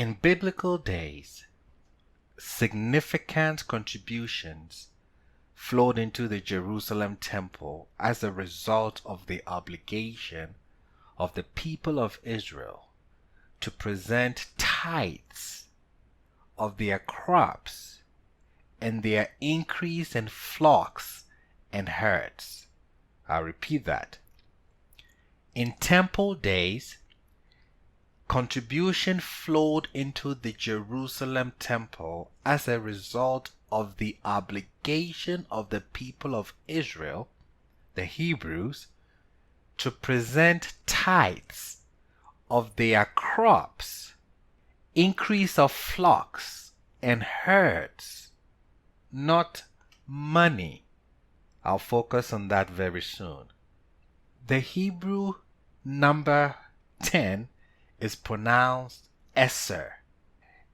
In biblical days, significant contributions flowed into the Jerusalem temple as a result of the obligation of the people of Israel to present tithes of their crops and their increase in flocks and herds. I'll repeat that. In temple days, contribution flowed into the Jerusalem temple as a result of the obligation of the people of Israel, the Hebrews, to present tithes of their crops, increase of flocks and herds, not money. I'll focus on that very soon. The Hebrew number 10 is pronounced Eser.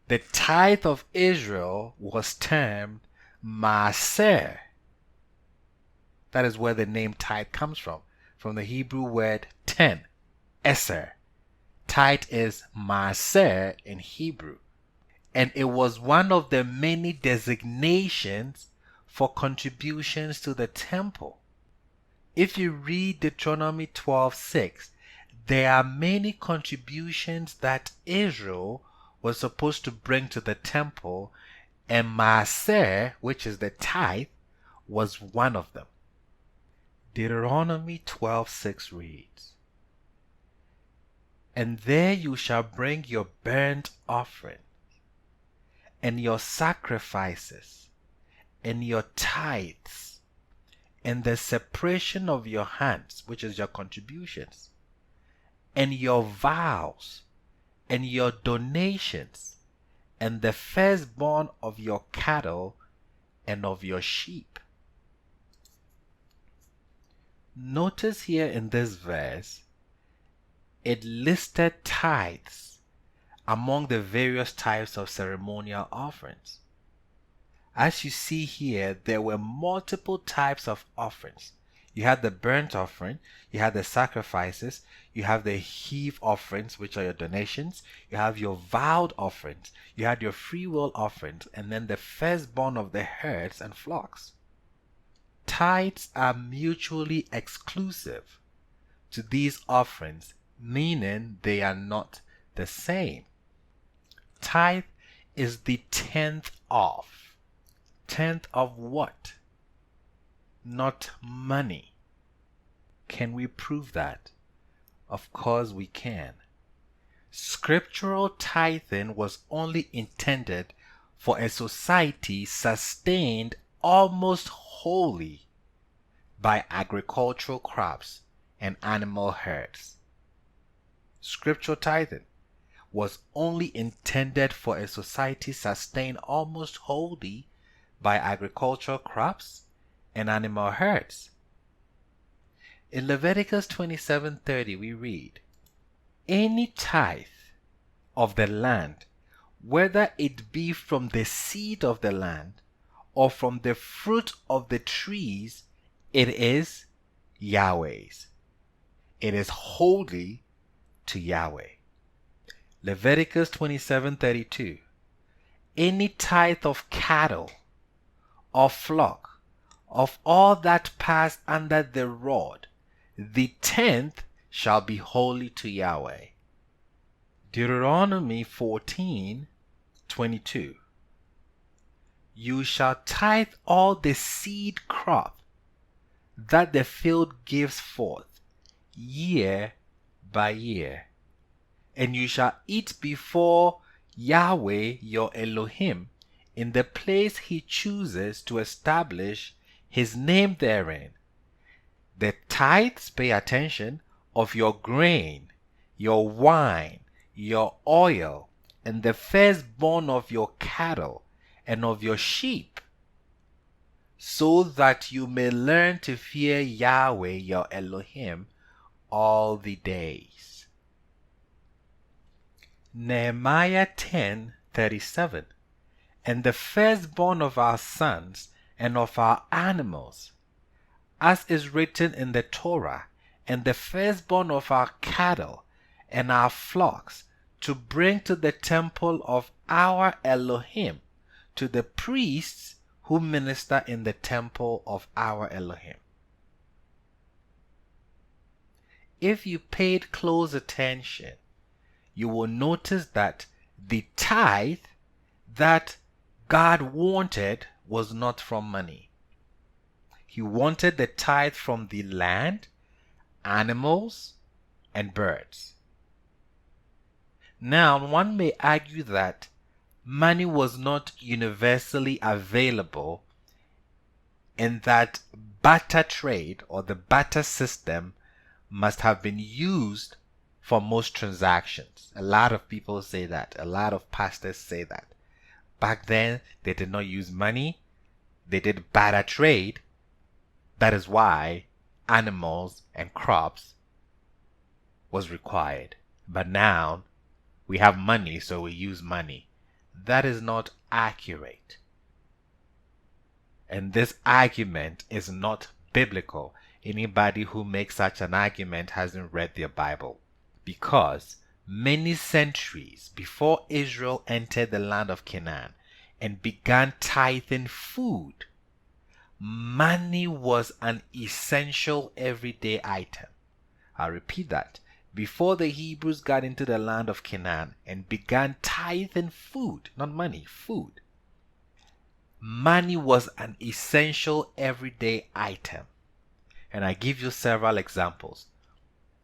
The tithe of Israel was termed Maaser. That is where the name tithe comes from the Hebrew word 10, Eser. Tithe is Maaser in Hebrew, and it was one of the many designations for contributions to the temple. If you read Deuteronomy 12:6, there are many contributions that Israel was supposed to bring to the temple, and Maaser, which is the tithe, was one of them. Deuteronomy 12:6 reads, "And there you shall bring your burnt offering, and your sacrifices, and your tithes, and the separation of your hands," which is your contributions, "and your vows, and your donations, and the firstborn of your cattle and of your sheep." Notice here in this verse, it listed tithes among the various types of ceremonial offerings. As you see here, there were multiple types of offerings. You had the burnt offering, you had the sacrifices, you have the heave offerings, which are your donations, you have your vowed offerings, you had your free will offerings, and then the firstborn of the herds and flocks. Tithes are mutually exclusive to these offerings, meaning they are not the same. Tithe is the tenth of. Tenth of what? Not money. Can we prove that? Of course we can. Scriptural tithing was only intended for a society sustained almost wholly by agricultural crops and animal herds. Scriptural tithing was only intended for a society sustained almost wholly by agricultural crops and animal herds. In Leviticus 27:30 we read, "Any tithe of the land, whether it be from the seed of the land or from the fruit of the trees, it is Yahweh's. It is holy to Yahweh." Leviticus 27:32, "Any tithe of cattle or flock, of all that pass under the rod, the tenth shall be holy to Yahweh." Deuteronomy 14:22, "You shall tithe all the seed crop that the field gives forth, year by year, and you shall eat before Yahweh your Elohim in the place he chooses to establish his name therein. The tithes," pay attention, "of your grain, your wine, your oil, and the firstborn of your cattle and of your sheep, so that you may learn to fear Yahweh your Elohim all the days." Nehemiah 10:37, "And the firstborn of our sons and of our animals, as is written in the Torah, and the firstborn of our cattle and our flocks, to bring to the temple of our Elohim, to the priests who minister in the temple of our Elohim. If you paid close attention, you will notice that the tithe that God wanted was not from money. He wanted the tithe from the land, animals, and birds. Now, one may argue that money was not universally available and that barter trade or the barter system must have been used for most transactions. A lot of people say that. A lot of pastors say that. Back then, they did not use money. They did barter trade. That is why animals and crops was required. But now, we have money, so we use money. That is not accurate. And this argument is not biblical. Anybody who makes such an argument hasn't read their Bible. Because many centuries before Israel entered the land of Canaan and began tithing food, money was an essential everyday item. I'll repeat that. Before the Hebrews got into the land of Canaan and began tithing food, not money, food, money was an essential everyday item. And I give you several examples.